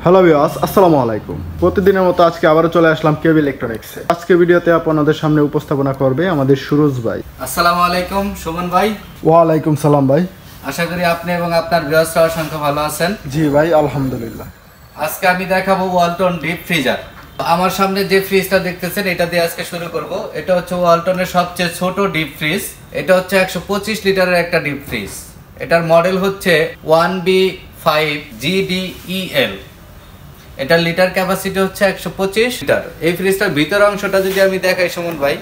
Hello viewers, আসসালামু আলাইকুম। প্রতিদিনের মতো আজকে আবারও চলে আসলাম কেবি ইলেকট্রনিক্সে। আজকে ভিডিওতে আপনাদের সামনে উপস্থাপনা করবে আমাদের সুরজ ভাই। আসসালামু আলাইকুম সুমন ভাই। ওয়ালাইকুম সালাম ভাই। আশা করি আপনি এবং আপনার ভিউয়ার্সরা অসংখ্য ভালো আছেন। জি ভাই, আলহামদুলিল্লাহ। আজকে আমি দেখাবো ওয়ালটন ডিপ ফ্রিজার। আমার সামনে যে ফ্রিজটা দেখতেছেন এটা দিয়ে আজকে শুরু করব। এটা হচ্ছে ওয়ালটনের সবচেয়ে ছোট ডিপ ফ্রিজ। এটা হচ্ছে 125 লিটারের একটা ডিপ ফ্রিজ। এটার মডেল হচ্ছে 1B5GDEL। এটার লিটার ক্যাপাসিটি হচ্ছে 125 লিটার। এই ফ্রিজটার ভিতর অংশটা যদি আমি দেখাই সুমন ভাই,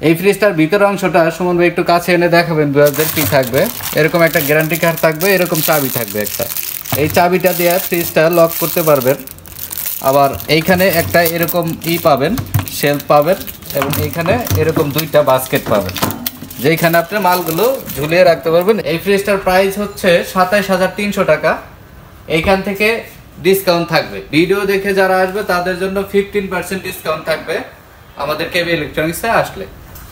এই ফ্রিজটার ভিতর অংশটা সুমন ভাই একটু কাছে এনে দেখাবেন ভিউয়ারদের কি থাকবে। এরকম একটা গ্যারান্টি কার্ড থাকবে, এরকম চাবি থাকবে একটা। এই চাবিটা দিয়ে ফ্রিজটা লক করতে পারবেন। আবার এইখানে একটা এরকম পাবেন, শেলফ পাবেন, এবং এইখানে এরকম দুইটা বাস্কেট পাবেন যেখানে আপনি মালগুলো ঝুলিয়ে রাখতে পারবেন। এই ফ্রিজটার প্রাইস হচ্ছে 27,300 টাকা। এইখান থেকে ডিসকাউন্ট থাকবে। ভিডিও দেখে যারা আসবে তাদের জন্য 15% ডিসকাউন্ট থাকবে আমাদের কেবি ইলেকট্রনিক্সে আসলে।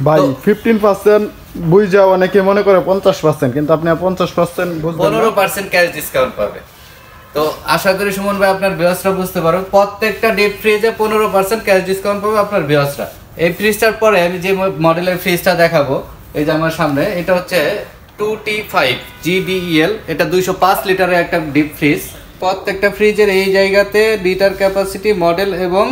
ভাই 15% বুঝা অনেকে মনে করে 50%, কিন্তু আপনি 50% বুঝবেন 15% ক্যাশ ডিসকাউন্ট পাবে। তো আশা করি সুমন ভাই আপনার ভিউয়ার্সরা বুঝতে পারবে। প্রত্যেকটা ডিপ ফ্রিজে 15% ক্যাশ ডিসকাউন্ট পাবে আপনার ভিউয়ার্সরা। এই ফ্রিজটার পরে আমি যে মডেলের ফ্রিজটা দেখাবো, এই যে আমার সামনে, এটা হচ্ছে 2T5GDEL। এটা 205 লিটারের একটা ডিপ ফ্রিজ। প্রত্যেকটা ফ্রিজের এই জায়গাতে লিটার ক্যাপাসিটি, মডেল এবং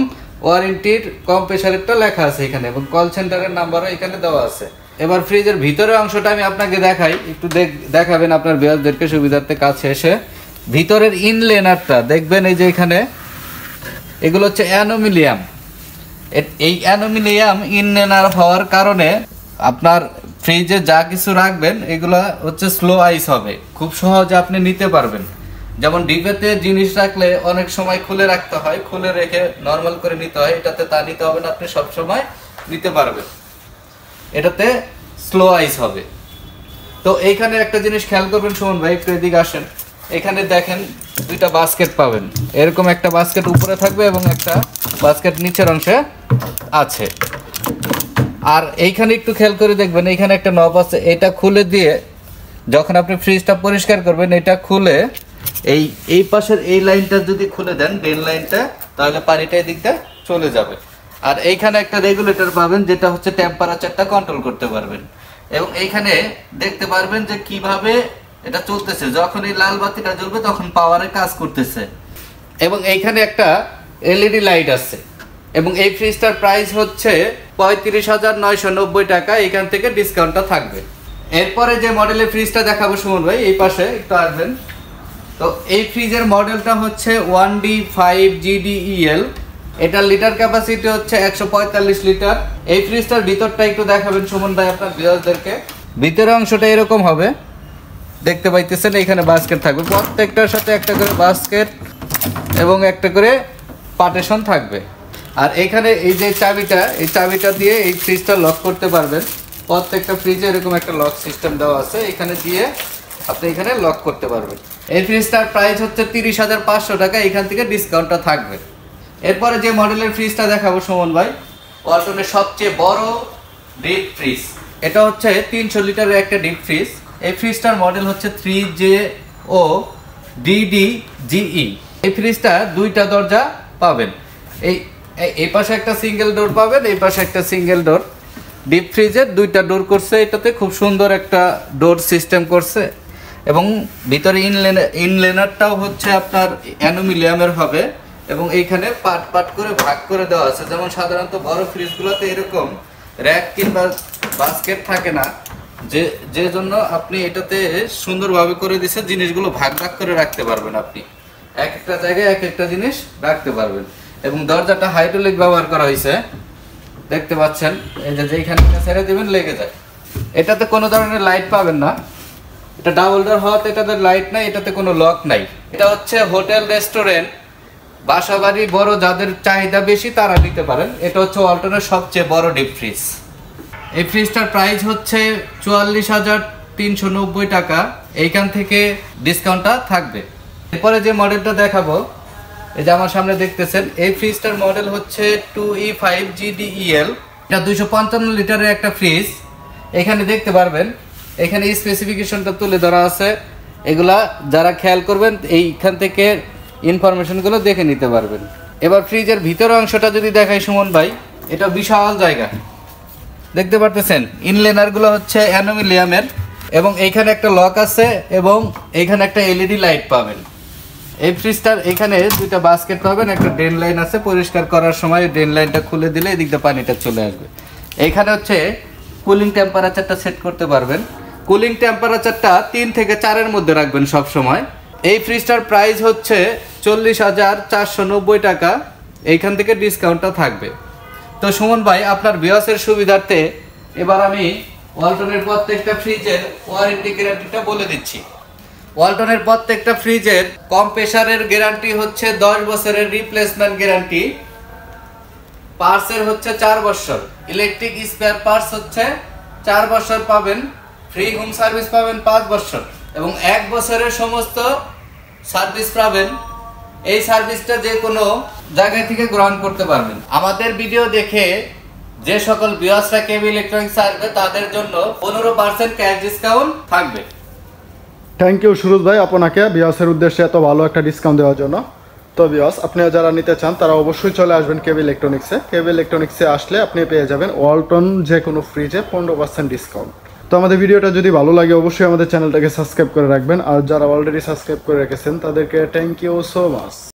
ওয়ারেন্টির কম্প্রেসারেরটা লেখা আছে এখানে, এবং কল সেন্টারের নাম্বারও এখানে দেওয়া আছে। এবার ফ্রিজের ভিতরের অংশটা আমি আপনাকে দেখাই, একটু দেখাবেন আপনার ভিউয়ারদেরকে সুবিধার্থে কাছে এসে। ভিতরের ইনলেনারটা দেখবেন, এই যে এখানে এগুলো হচ্ছে অ্যানুমিনিয়াম। এই অ্যানুমিনিয়াম ইনলেনার হওয়ার কারণে আপনার ফ্রিজে যা কিছু রাখবেন এগুলো হচ্ছে স্লো আইস হবে, খুব সহজে আপনি নিতে পারবেন। যেমন ডিপেতে জিনিস রাখলে অনেক সময় খুলে রাখতে হয়, খুলে রেখে নর্মাল করে নিতে হয়, এটাতে তা নিতে হবে না, আপনি সব সময় নিতে পারবেন। এটাতে স্লো আইস হবে। তো এইখানে একটা জিনিস খেয়াল করবেন সুমন ভাই, একটু এদিকে আসেন। এখানে দেখেন দুইটা বাস্কেট পাবেন, এরকম একটা বাস্কেট উপরে থাকবে এবং একটা বাস্কেট নিচের অংশে আছে। আর এইখানে একটু খেয়াল করে দেখবেন, এইখানে একটা নব আছে, এটা খুলে দিয়ে যখন আপনি ফ্রিজটা পরিষ্কার করবেন, এটা খুলে এই পাশের এই লাইনটা যদি খুলে দেন, ড্রেন লাইনটা, তাহলে পানিটা এই দিকটা চলে যাবে। আর এইখানে একটা রেগুলেটর পাবেন, যেটা হচ্ছে টেম্পারেচারটা কন্ট্রোল করতে পারবেন। এবং এইখানে দেখতে পারবেন যে কিভাবে এটা চলতেছে। যখন এই লাল বাতিটা জ্বলবে তখন পাওয়ারে কাজ করতেছে। এবং এইখানে একটা এলইডি লাইট আছে। এবং এই ফ্রিজটার প্রাইস হচ্ছে 35,990 টাকা। এখান থেকে ডিসকাউন্টটা থাকবে। এরপরে যে মডেলের ফ্রিজটা দেখাবো সুমন ভাই, এই পাশে একটু আসবেন। তো এই ফ্রিজের মডেলটা হচ্ছে 1D5GDEL। এটার লিটার ক্যাপাসিটি হচ্ছে 145 লিটার। এই ফ্রিজটার ভিতরটা একটু দেখাবেন সুমন ভাই আপনার ভিউয়ারদেরকে। ভিতরের অংশটা এরকম হবে, দেখতে পাইতেছেন। এখানে বাস্কেট থাকবে, প্রত্যেকটার সাথে একটা করে বাস্কেট এবং একটা করে পার্টিশন থাকবে। আর এখানে এই যে চাবিটা, এই চাবিটা দিয়ে এই ফ্রিজটা লক করতে পারবেন। প্রত্যেকটা ফ্রিজে এরকম একটা লক সিস্টেম দেওয়া আছে, এখানে দিয়ে আপনি এখানে লক করতে পারবেন। এই ফ্রিজটার প্রাইস হচ্ছে 30,500 টাকা। এখান থেকে ডিসকাউন্টটা থাকবে। এরপরে যে মডেলের ফ্রিজটা দেখাবো সুমন ভাই, ওয়ালটনের সবচেয়ে বড় ডিপ ফ্রিজ। এটা হচ্ছে 300 লিটারের একটা ডিপ ফ্রিজ। এই ফ্রিজটার মডেল হচ্ছে 3JODDGE। এই ফ্রিজটা দুইটা দরজা পাবেন, এই পাশে একটা সিঙ্গেল ডোর পাবেন, এই পাশে একটা সিঙ্গেল ডোর। ডিপ ফ্রিজের দুইটা ডোর করছে, এটাতে খুব সুন্দর একটা ডোর সিস্টেম করছে। এবং ভিতরে ইনলেনারটাও হচ্ছে আপনার অ্যানুমিনিয়ামের হবে। এবং এইখানে পার্ট পার্ট করে ভাগ করে দেওয়া আছে। যেমন সাধারণত বড় ফ্রিজগুলোতে এরকম র্যাক কিংবা বাস্কেট থাকে না, যে জন্য আপনি এটাতে সুন্দরভাবে করে দিয়েছে, জিনিসগুলো ভাগ ভাগ করে রাখতে পারবেন। আপনি এক একটা জায়গায় এক একটা জিনিস রাখতে পারবেন। এবং দরজাটা হাইড্রোলিক ব্যবহার করা হয়েছে, দেখতে পাচ্ছেন। এই যে যেখানে ছেড়ে দিবেন লেগে যায়। এটাতে কোনো ধরনের লাইট পাবেন না। এটা ডাবল ডোর হওয়াতে এটাতে লাইট নাই, এটাতে কোনো লক নাই। এটা হচ্ছে হোটেল, রেস্টুরেন্ট, বাসা বাড়ি বড় যাদের চাহিদা বেশি তারা নিতে পারেন। এটা হচ্ছে ওয়ালটনের সবচেয়ে বড় ডিপ ফ্রিজ। এই ফ্রিজটার প্রাইস হচ্ছে 44,390 টাকা। এইখান থেকে ডিসকাউন্টটা থাকবে। এরপরে যে মডেলটা দেখাবো, এই যে আমার সামনে দেখতেছেন, এই ফ্রিজটার মডেল হচ্ছে 2E5GDEL। এটা 255 লিটারের একটা ফ্রিজ। এখানে দেখতে পারবেন, এখানে স্পেসিফিকেশনটা তুলে ধরা আছে। এগুলা যারা খেয়াল করবেন, এইখান থেকে ইনফরমেশনগুলো দেখে নিতে পারবেন। এবার ফ্রিজের ভিতরের অংশটা যদি দেখাই সুমন ভাই, এটা বিশাল জায়গা দেখতে পারতেছেন। ইনলেনারগুলো হচ্ছে অ্যালুমিনিয়ামের এবং এইখানে একটা লক আছে এবং এইখানে একটা এলইডি লাইট পাবেন। এই ফ্রিজটার এখানে দুইটা বাস্কেট পাবেন, একটা ড্রেন লাইন আছে, পরিষ্কার করার সময় ড্রেন লাইনটা খুলে দিলে এদিক দিয়ে পানিটা চলে আসবে। এইখানে হচ্ছে কুলিং টেম্পারেচারটা সেট করতে পারবেন। কুলিং টেম্পারেচারটা 3 থেকে 4-এর মধ্যে রাখবেন সব সময়। এই ফ্রিজটার প্রাইস হচ্ছে 40,490 টাকা, এইখান থেকে ডিসকাউন্টটা থাকবে। তো সুমন ভাই, আপনার ভিউয়ার্সের সুবিধার্থে এবার আমি ওয়ালটনের প্রত্যেকটা ফ্রিজের ওয়ারেন্টি গ্যারান্টিটা বলে দিচ্ছি। ওয়ালটনের প্রত্যেকটা ফ্রিজের কম্প্রেসারের গ্যারান্টি হচ্ছে 10 বছরের রিপ্লেসমেন্ট গ্যারান্টি, পার্টসের হচ্ছে 4 বছর, ইলেকট্রিক স্পেয়ার পার্টস হচ্ছে 4 বছর পাবেন, ফ্রি হোম সার্ভিস পাবেন 5 বছর এবং 1 বছরের সমস্ত সার্ভিস পাবেন। এই সার্ভিসটা যে কোনো জায়গা থেকে গ্রহণ করতে পারবেন। আমাদের ভিডিও দেখে যে সকল ভিউয়ার্সরা কেবি ইলেকট্রনিক্স আসবে তাদের জন্য 15% ক্যাশ ডিসকাউন্ট থাকবে। থ্যাংক ইউ সুরজ ভাই আপনাকে ভিউয়ার্সের উদ্দেশ্যে এত ভালো একটা ডিসকাউন্ট দেওয়ার জন্য। তো ভিউয়ার্স, আপনি যারা নিতে চান তারা অবশ্যই চলে আসবেন কেবি ইলেকট্রনিক্সে। কেবি ইলেকট্রনিক্সে আসলে আপনি পেয়ে যাবেন ওয়ালটন যে কোনো ফ্রিজে 15% ডিসকাউন্ট। তো আমাদের ভিডিওটা যদি ভালো লাগে অবশ্যই আমাদের চ্যানেলটাকে সাবস্ক্রাইব করে রাখবেন, আর যারা অলরেডি সাবস্ক্রাইব করে রেখেছেন তাদেরকে থ্যাংক ইউ সো মাচ।